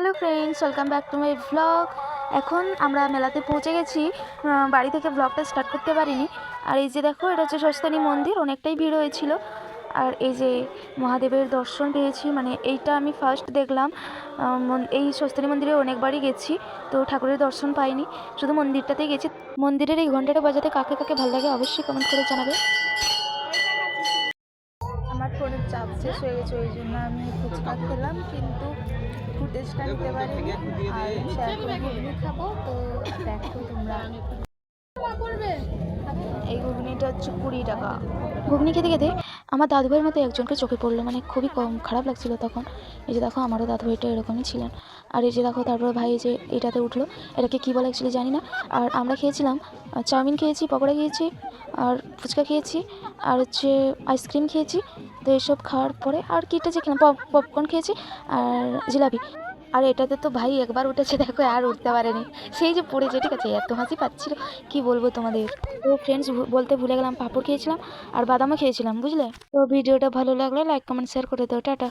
Hello friends, welcome back to my vlog. এখন আমরা মেলাতে পৌঁছে গেছি। বাড়ি থেকে ব্লগটা স্টার্ট করতে পারিনি। আর এই যে দেখো, এটা হচ্ছে স্বস্তানী মন্দির, অনেকটাই ভিড় হয়েছিল। আর এই যে মহাদেবের দর্শন পেয়েছি, মানে এইটা আমি ফার্স্ট দেখলাম। এই স্বস্তানী মন্দিরে অনেকবারই গেছি, তো ঠাকুরের দর্শন পাইনি, শুধু মন্দিরটাতেই গেছি। মন্দিরের এই ঘন্টাটা বাজাতে কাকে কাকে ভালো লাগে অবশ্যই কমেন্ট করে জানাবে। আমার ফোনের চার্জ শেষ হয়ে গেছে, ওই জন্য আমি ফুচকা খেলাম, কিন্তু ফুটেজটা নিতে পারিনি। আর এখন ঘুগনি খাবো, তো দেখো তোমরা। এই ঘুগনিটা হচ্ছে 20 টাকা। ঘুগনি খেতে খেতে আমার দাদুভাইয়ের মতো একজনকে চোখে পড়লো, মানে খুবই কম খারাপ লাগছিল তখন। এই যে দেখো, আমারও দাদুভাইটা এরকমই ছিলেন। আর এই যে দেখো, তারপর ভাই এই যে এটাতে উঠলো, এটাকে কী বলে অ্যাকচুয়ালি জানি না। আর আমরা খেয়েছিলাম চাউমিন খেয়েছি, পকোড়া খেয়েছি, আর ফুচকা খেয়েছি, আর হচ্ছে আইসক্রিম খেয়েছি। তো এইসব খাওয়ার পরে আর কিটা যে খেলাম, পপকর্ন খেয়েছি আর জিলাপি। আর এটাতে তো ভাই একবার উঠেছে, দেখো আর উঠতে পারেনি, সেই যে পড়েছে। ঠিক আছে, এত হাসি পাচ্ছিল কি বলবো তোমাদের। তো ফ্রেন্ডস, বলতে ভুলে গেলাম, পাঁপড় খেয়েছিলাম আর বাদামও খেয়েছিলাম, বুঝলে। তো ভিডিওটা ভালো লাগলে লাইক কমেন্ট শেয়ার করে দাও, টাটা।